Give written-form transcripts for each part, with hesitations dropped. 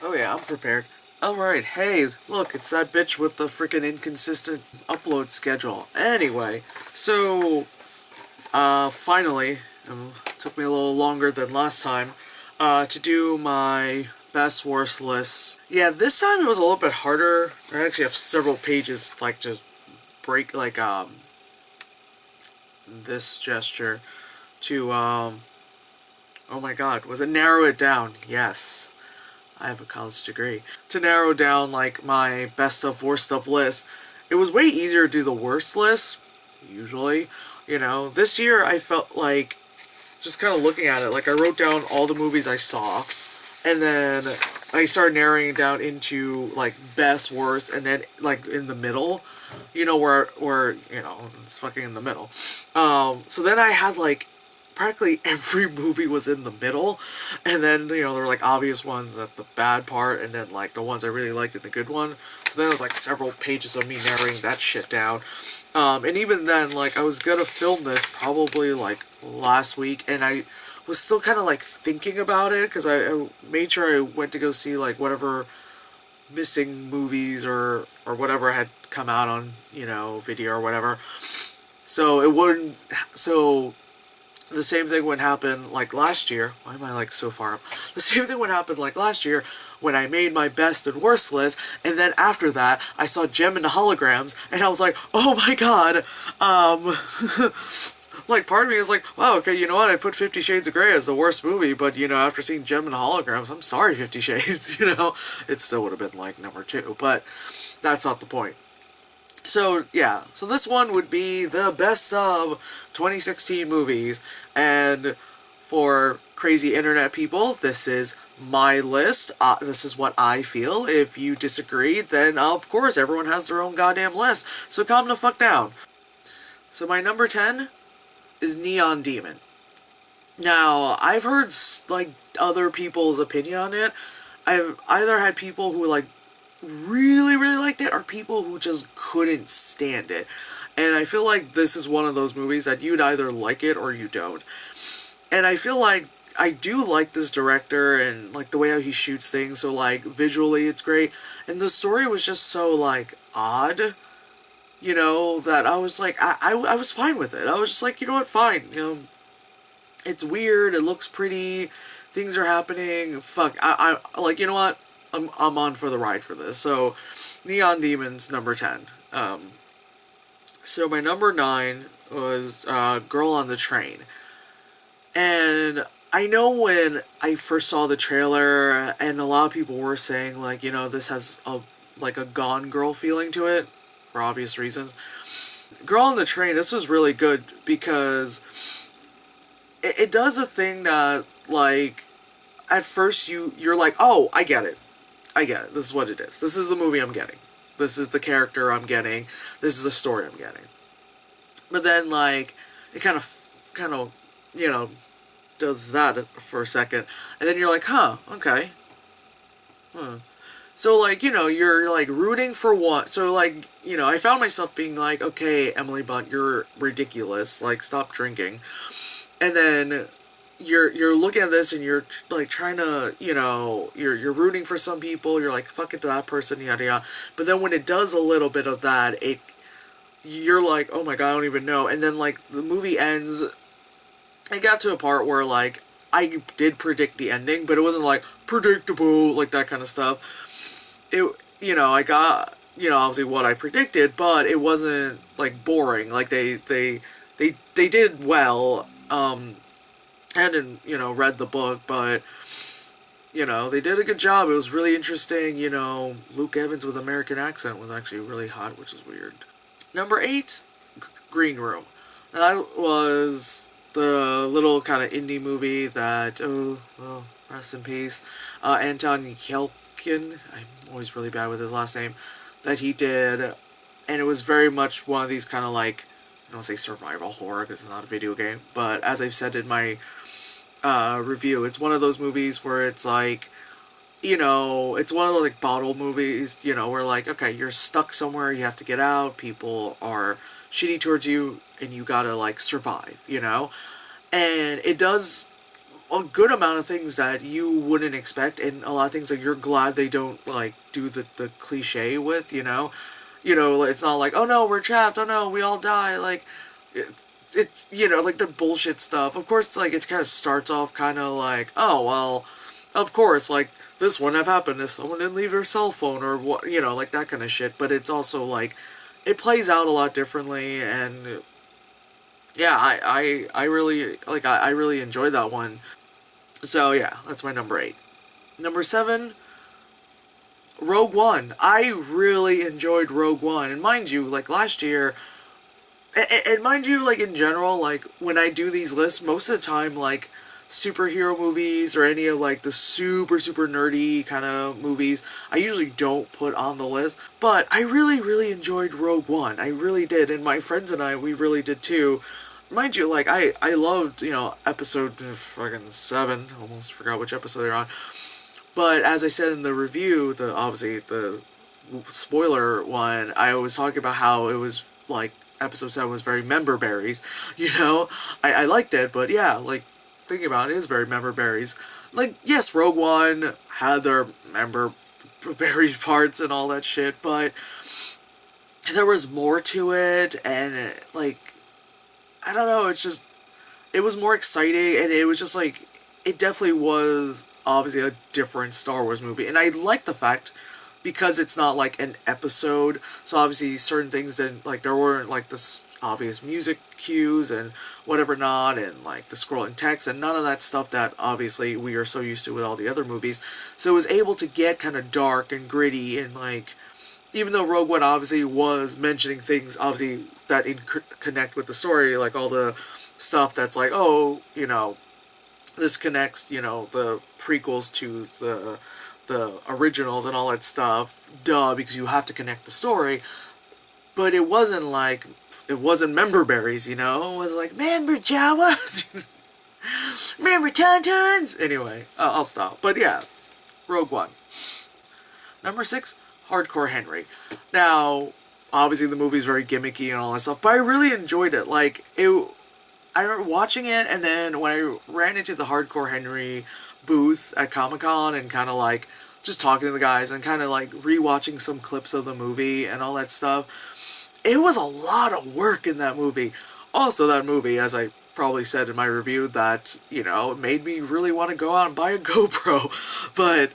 Oh yeah, I'm prepared. Alright, hey, look, it's that bitch with the freaking inconsistent upload schedule. Anyway, so, finally, took me a little longer than last time, to do my best worst list. Yeah, this time it was a little bit harder. I actually have several pages, like, just break, like, this gesture to, oh my god, was it narrow it down? Yes. I have a college degree. To narrow down, like, my best of, worst of list, it was way easier to do the worst list, usually. You know, this year I felt like, just kind of looking at it, like, I wrote down all the movies I saw, and then I started narrowing it down into, like, best, worst, and then, like, in the middle, you know, where you know, it's fucking in the middle. So then I had, like, practically every movie was in the middle, and then, you know, there were like obvious ones at the bad part, and then like the ones I really liked in the good one. So then it was like several pages of me narrowing that shit down. And even then, like, I was gonna film this probably like last week, and I was still kind of like thinking about it because I made sure I went to go see like whatever missing movies or whatever had come out on, you know, video or whatever. So it wouldn't. So the same thing would happen like last year. Why am I like so far up? The same thing would happen like last year when I made my best and worst list, and then after that I saw Gem and the Holograms, and I was like, oh my god. Like, part of me is like, wow, okay, you know what? I put 50 Shades of Grey as the worst movie, but, you know, after seeing Gem and the Holograms, I'm sorry, 50 Shades, you know? It still would have been, like, number 2, but that's not the point. So, yeah. So this one would be the best of 2016 movies. And for crazy internet people, this is my list. This is what I feel. If you disagree, then of course everyone has their own goddamn list. So calm the fuck down. So my number 10 is Neon Demon. Now, I've heard, like, other people's opinion on it. I've either had people who, like, really, really liked it, or people who just couldn't stand it. And I feel like this is one of those movies that you'd either like it or you don't. And I feel like I do like this director and like the way how he shoots things. So like visually it's great, and the story was just so like odd, you know, that I was like I was fine with it. I was just like, you know what, fine. You know, it's weird. It looks pretty. Things are happening. Fuck. I like, you know what? I'm on for the ride for this. So, Neon Demons number 10. So my number 9 was Girl on the Train, and I know when I first saw the trailer, and a lot of people were saying like, you know, this has a like a Gone Girl feeling to it, for obvious reasons. Girl on the Train. This was really good because it does a thing that like at first you're like, oh, I get it. I get it. This is what it is. This is the movie I'm getting. This is the character I'm getting. This is the story I'm getting. But then, like, it kind of, you know, does that for a second, and then you're like, huh, okay, huh. So, like, you know, you're like rooting for one. So, like, you know, I found myself being like, okay, Emily Blunt, you're ridiculous. Like, stop drinking. And then you're looking at this and you're like trying to, you know, you're rooting for some people. You're like, fuck it to that person, yada yada. But then when it does a little bit of that, you're like, oh my god, I don't even know. And then like the movie ends. It got to a part where like I did predict the ending, but it wasn't like predictable, like that kind of stuff. It, you know, I got, you know, obviously what I predicted, but it wasn't like boring. Like they did well. Hadn't, you know, read the book, but, you know, they did a good job. It was really interesting. You know, Luke Evans with American accent was actually really hot, which is weird. Number 8, Green Room. That was the little kind of indie movie that, oh, well, rest in peace, Anton Yelkin, I'm always really bad with his last name, that he did, and it was very much one of these kind of like, I don't say survival horror because it's not a video game, but as I've said in my review, it's one of those movies where it's like, you know, it's one of those like bottle movies, you know, where like, okay, you're stuck somewhere, you have to get out, people are shitty towards you, and you gotta like survive, you know? And it does a good amount of things that you wouldn't expect, and a lot of things that you're glad they don't like do the cliche with. It's not like, oh no, we're trapped, oh no, we all die, like it, it's like the bullshit stuff. Of course, like it kind of starts off kind of like, oh well, of course, like this wouldn't have happened if someone didn't leave their cell phone or what, like that kind of shit. But it's also like it plays out a lot differently, and yeah, I really like I really enjoyed that one. So yeah, that's my number 8. Number 7, Rogue One. I really enjoyed Rogue One, and mind you, like last year, and mind you, like in general, like when I do these lists, most of the time, like superhero movies or any of like the super nerdy kind of movies, I usually don't put on the list. But I really enjoyed Rogue One. I really did, and my friends and I, we really did too. Mind you, like I loved episode fucking 7. Almost forgot which episode they're on. But as I said in the review, the obviously the spoiler one, I was talking about how it was like episode 7 was very member berries. I liked it, but yeah, like thinking about it, is very member berries. Like yes, Rogue One had their member berry parts and all that shit, but there was more to it, and like I don't know, it was more exciting, and it was just like it definitely was obviously a different Star Wars movie, and I like the fact because it's not like an episode. So obviously certain things that like there weren't like this obvious music cues and whatever not, and like the scrolling text and none of that stuff that obviously we are so used to with all the other movies. So it was able to get kind of dark and gritty, and like even though Rogue One obviously was mentioning things obviously that connect with the story, like all the stuff that's like, oh, this connects, the prequels to the originals and all that stuff. Duh, because you have to connect the story. But it wasn't member berries, It was like member Jawas, member Tauntauns. Anyway, I'll stop. But yeah, Rogue One. Number 6, Hardcore Henry. Now, obviously the movie's very gimmicky and all that stuff, but I really enjoyed it. Like I remember watching it, and then when I ran into the Hardcore Henry booth at Comic-Con and kind of like just talking to the guys and kind of like rewatching some clips of the movie and all that stuff, it was a lot of work in that movie. Also, that movie, as I probably said in my review, that, it made me really want to go out and buy a GoPro. But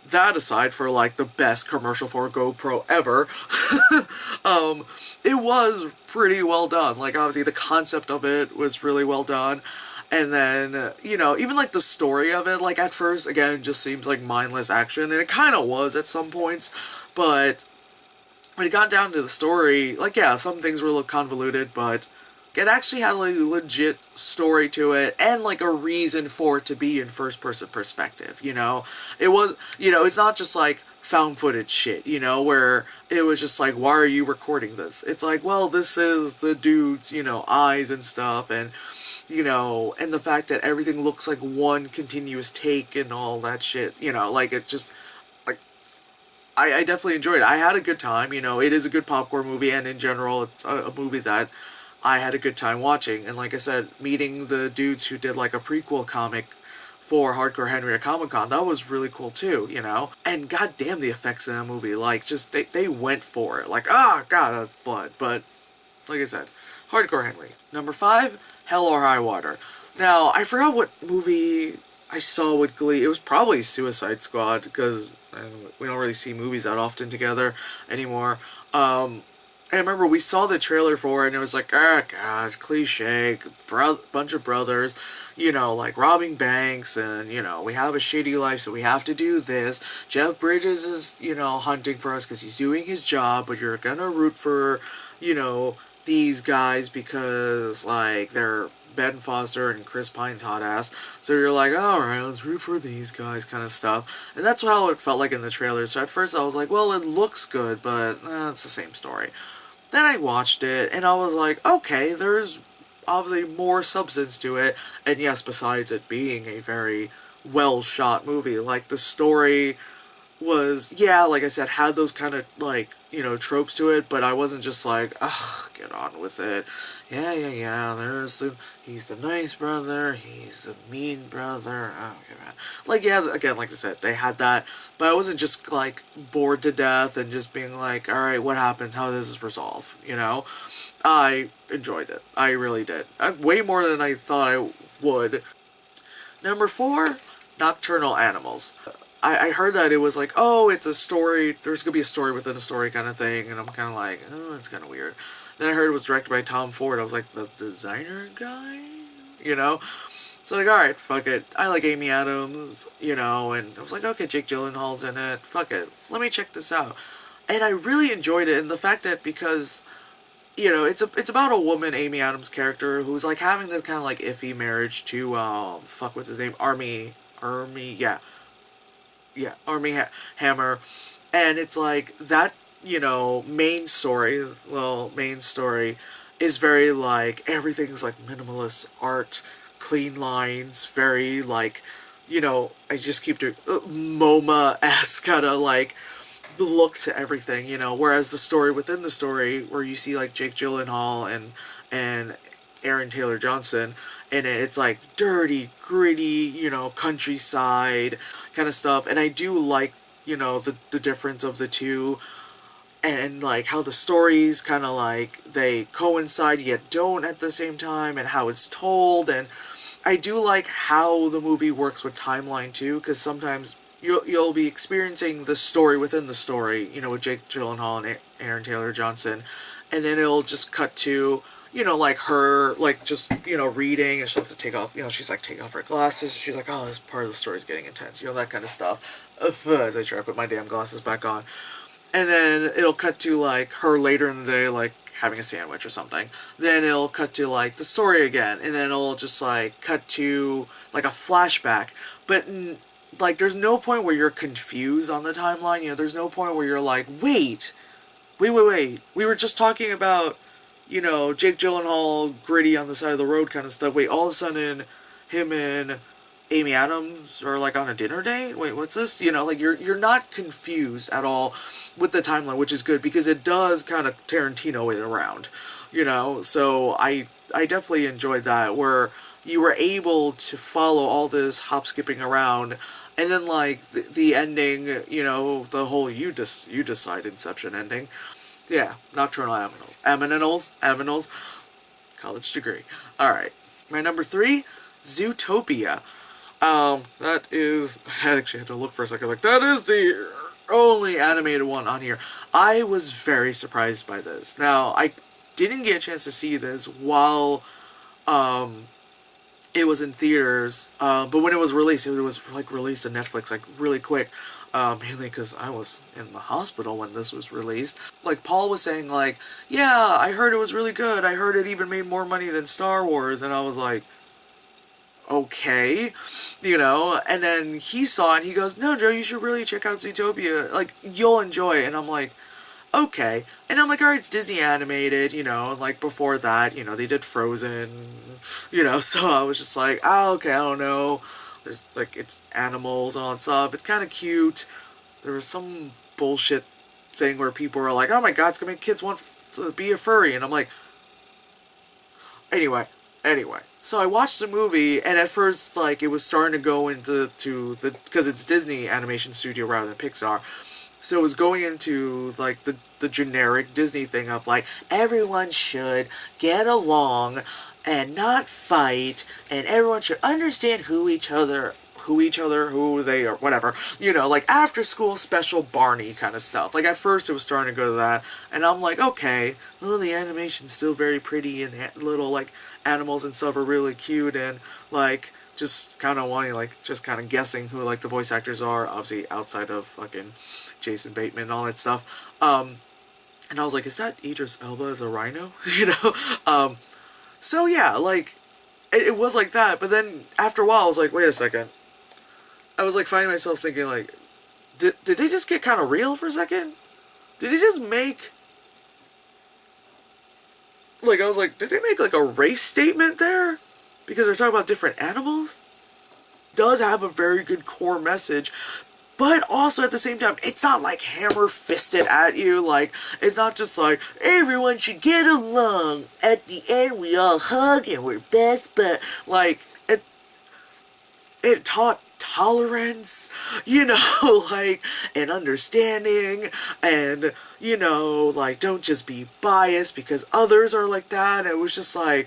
that aside, for like the best commercial for a GoPro ever, it was pretty well done. Like obviously the concept of it was really well done. And then, even like the story of it, like at first, again, just seems like mindless action, and it kind of was at some points, but when it got down to the story, like yeah, some things were a little convoluted, but it actually had like a legit story to it, and like a reason for it to be in first person perspective, It was, it's not just like found footage shit, where it was just like, why are you recording this? It's like, well, this is the dude's, eyes and stuff, and and the fact that everything looks like one continuous take and all that shit, like it just, like, I definitely enjoyed it. I had a good time, it is a good popcorn movie, and in general, it's a movie that I had a good time watching. And like I said, meeting the dudes who did like a prequel comic for Hardcore Henry at Comic-Con, that was really cool too, And goddamn the effects in that movie, like, just, they went for it. Like, god, blood. But, like I said, Hardcore Henry. Number 5, Hell or High Water. Now, I forgot what movie I saw with Glee. It was probably Suicide Squad, because we don't really see movies that often together anymore. I remember we saw the trailer for it, and it was like, god, cliche, bunch of brothers, like robbing banks, and, we have a shitty life, so we have to do this. Jeff Bridges is, hunting for us because he's doing his job, but you're gonna root for, these guys because, like, they're Ben Foster and Chris Pine's hot ass. So you're like, alright, let's root for these guys kind of stuff. And that's how it felt like in the trailer. So at first I was like, well, it looks good, but it's the same story. Then I watched it, and I was like, okay, there's obviously more substance to it. And yes, besides it being a very well-shot movie, like, the story was, yeah, like I said, had those kind of, like, tropes to it, but I wasn't just like, ugh, get on with it. Yeah, he's the nice brother, he's the mean brother. Oh, okay, man. Like, yeah, again, like I said, they had that, but I wasn't just, like, bored to death and just being like, alright, what happens? How does this resolve? I enjoyed it. I really did. Way more than I thought I would. Number 4, Nocturnal Animals. I heard that it was like, oh, it's a story, there's gonna be a story within a story kind of thing, and I'm kind of like, oh, it's kind of weird. Then I heard it was directed by Tom Ford. I was like, the designer guy? So like, alright, fuck it. I like Amy Adams, and I was like, okay, Jake Gyllenhaal's in it. Fuck it. Let me check this out. And I really enjoyed it, and the fact that because it's about a woman, Amy Adams' character, who's like having this kind of like iffy marriage to what's his name, Hammer, and it's like that main story is very like everything's like minimalist art, clean lines, very like I just keep doing MoMA-esque kind of like the look to everything, whereas the story within the story, where you see like Jake Gyllenhaal and Aaron Taylor Johnson, and it's like dirty, gritty, countryside kind of stuff, and I do like the difference of the two, and like how the stories kind of like they coincide yet don't at the same time, and how it's told, and I do like how the movie works with timeline too, because sometimes you'll be experiencing the story within the story, with Jake Gyllenhaal and Aaron Taylor Johnson, and then it'll just cut to, like her, like just, reading, and she'll have to take off, she's like take off her glasses, she's like, oh, this part of the story's getting intense, that kind of stuff, as I try to put my damn glasses back on, and then it'll cut to like her later in the day, like having a sandwich or something, then it'll cut to like the story again, and then it'll just like cut to like a flashback, but like, there's no point where you're confused on the timeline. There's no point where you're like, wait. We were just talking about, Jake Gyllenhaal, gritty on the side of the road kind of stuff. Wait, all of a sudden, him and Amy Adams are like on a dinner date? Wait, what's this? Like, you're not confused at all with the timeline, which is good, because it does kind of Tarantino it around, So I definitely enjoyed that, where you were able to follow all this hop skipping around, and then like the ending, the whole you decide Inception ending. Yeah, Nocturnal Aminals, college degree. All right, my number 3, Zootopia. That is, I actually had to look for a second. Like, that is the only animated one on here. I was very surprised by this. Now, I didn't get a chance to see this while it was in theaters, but when it was released, it was like released on Netflix like really quick, mainly because I was in the hospital when this was released. Like, Paul was saying like, yeah, I heard it was really good, I heard it even made more money than Star Wars, and I was like, okay, and then he saw it and he goes, no, Joe, you should really check out Zootopia, like, you'll enjoy it, and I'm like, okay. And I'm like, alright, it's Disney animated, and like before that, they did Frozen, so I was just like, oh, okay, I don't know. There's like, it's animals and all that stuff. It's kind of cute. There was some bullshit thing where people were like, oh my god, it's gonna make kids want to be a furry. And I'm like, anyway. So I watched the movie, and at first, like, it was starting to go into the, because it's Disney Animation Studio rather than Pixar. So it was going into, like, the generic Disney thing of, like, everyone should get along and not fight, and everyone should understand who they are, whatever. Like, after school special Barney kind of stuff. Like, at first it was starting to go to that, and I'm like, okay, well, the animation's still very pretty, and little, like, animals and stuff are really cute, and, like, just kind of wanting, like, just kind of guessing who, like, the voice actors are, obviously outside of fucking Jason Bateman and all that stuff. And I was like, is that Idris Elba as a rhino? So yeah, like, it was like that, but then after a while I was like, wait a second. I was like finding myself thinking like, did they just get kind of real for a second? Did they just make, like, I was like, did they make like a race statement there? Because they're talking about different animals? Does have a very good core message, but also at the same time, it's not like hammer fisted at you. Like, it's not just like everyone should get along. At the end, we all hug and we're best, but like it taught tolerance, like, and understanding, and, like, don't just be biased because others are like that. It was just like,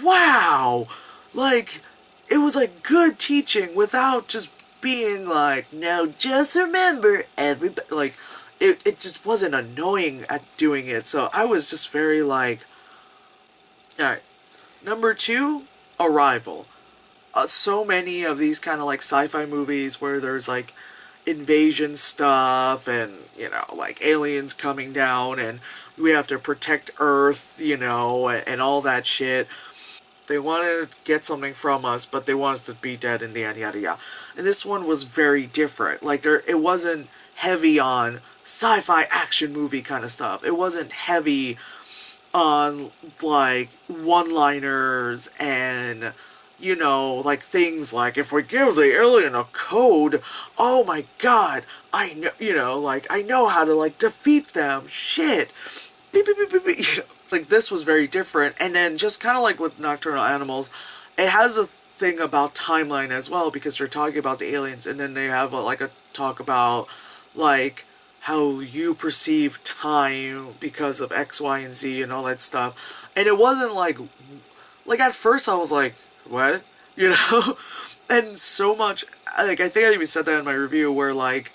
wow, like, it was like good teaching without just being like, now just remember, everybody, like, it just wasn't annoying at doing it. So I was just very like, alright. Number two, Arrival. So many of these kind of like sci-fi movies where there's like invasion stuff and like aliens coming down and we have to protect Earth, and all that shit. They want to get something from us, but they want us to be dead in the end, yada yada. And this one was very different. Like, it wasn't heavy on sci-fi action movie kind of stuff. It wasn't heavy on like one-liners and like things like, if we give the alien a code, oh my god, I know, like, I know how to like defeat them. Shit. Beep, beep, beep, beep, beep. Like, this was very different. And then just kind of like with Nocturnal Animals, it has a thing about timeline as well, because you're talking about the aliens, and then they have like a talk about like how you perceive time because of X, Y, and Z and all that stuff. And it wasn't like at first I was like, what? And so much, like, I think I even said that in my review, where like,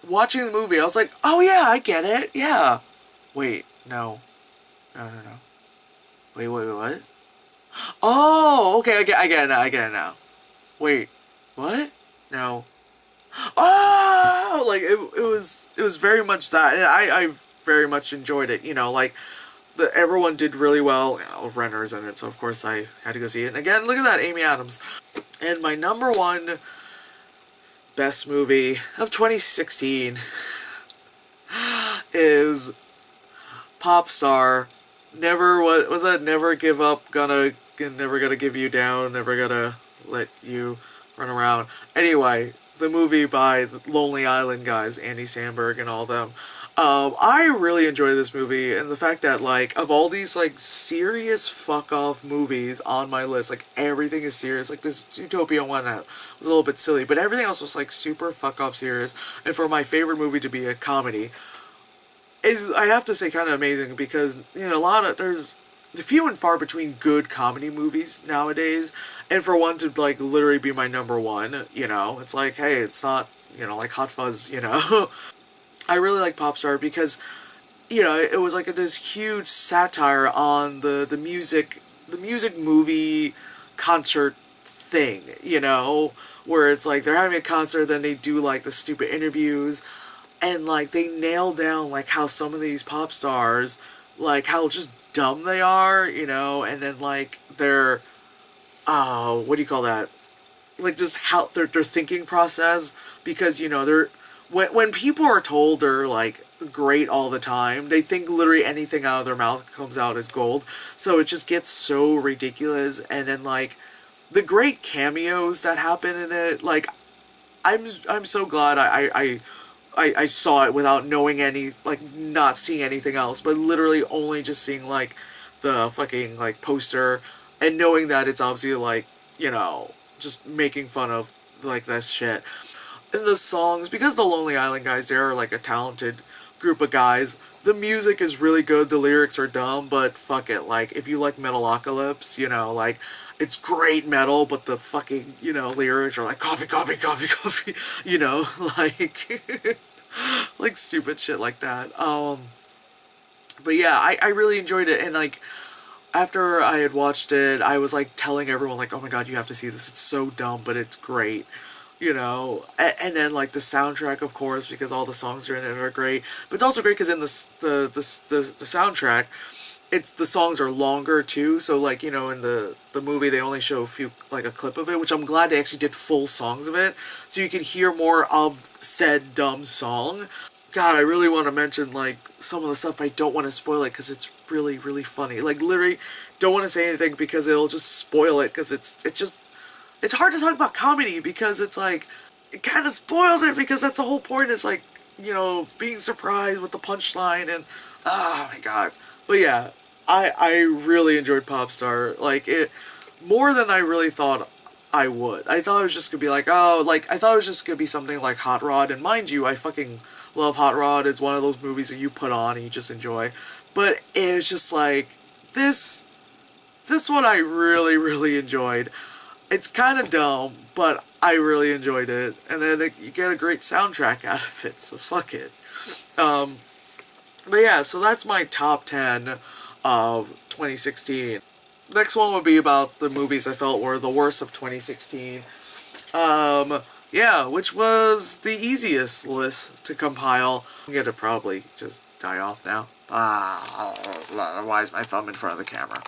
watching the movie, I was like, oh yeah, I get it, yeah. Wait, no. No, no, no. Wait, what? Oh, okay, I get it now, I get it now. Wait, what? No. Oh, like, it was very much that, and I very much enjoyed it, like, everyone did really well. Renner's in it, so of course I had to go see it. And again, look at that, Amy Adams. And my number one best movie of 2016 is Pop Star. Never, what was that? Never give up, never gonna give you down, never gonna let you run around. Anyway, the movie by the Lonely Island guys, Andy Samberg and all them. I really enjoy this movie, and the fact that, like, of all these, like, serious fuck-off movies on my list, like, everything is serious. Like, this Zootopia one was a little bit silly, but everything else was, like, super fuck-off serious. And for my favorite movie to be a comedy is, I have to say, kind of amazing, because, there's few and far between good comedy movies nowadays, and for one to, like, literally be my number one, it's like, hey, it's not, like Hot Fuzz, I really like Popstar because, it was like this huge satire on the music movie concert thing, where it's like they're having a concert, then they do like the stupid interviews, and like they nail down like how some of these pop stars, like how just dumb they are, and then like their, what do you call that? Like just how their thinking process, because they're, when people are told they're like great all the time, they think literally anything out of their mouth comes out as gold. So it just gets so ridiculous. And then like the great cameos that happen in it, like I'm so glad I saw it without knowing any, like, not seeing anything else, but literally only just seeing like the fucking like poster and knowing that it's obviously like, just making fun of like that shit. And the songs, because the Lonely Island guys, they're like a talented group of guys. The music is really good, the lyrics are dumb, but fuck it, like, if you like Metalocalypse, like, it's great metal, but the fucking, lyrics are like, coffee, coffee, coffee, coffee, like, like stupid shit like that. But yeah, I really enjoyed it, and like, after I had watched it, I was like telling everyone, like, oh my god, you have to see this, it's so dumb, but it's great. And then like the soundtrack, of course, because all the songs are in it are great. But it's also great because in the soundtrack, the songs are longer too. So like, in the movie they only show a clip of it, which I'm glad they actually did full songs of it, so you can hear more of said dumb song. God, I really want to mention like some of the stuff, but I don't want to spoil it because it's really, really funny. Like, literally, don't want to say anything because it'll just spoil it, because it's hard to talk about comedy because it's like, it kind of spoils it because that's the whole point. Is like, you know, being surprised with the punchline and oh my god. But yeah, I really enjoyed Popstar. Like it more than I really thought I would. I thought it was just gonna be like, oh, like I thought it was just gonna be something like Hot Rod, and mind you, I fucking love Hot Rod. It's one of those movies that you put on and you just enjoy. But it was just like this. This one I really, really enjoyed. It's kind of dumb, but I really enjoyed it. And then you get a great soundtrack out of it, so fuck it. But yeah, so that's my top 10 of 2016. Next one would be about the movies I felt were the worst of 2016. Yeah, which was the easiest list to compile. I'm gonna probably just die off now. Why is my thumb in front of the camera?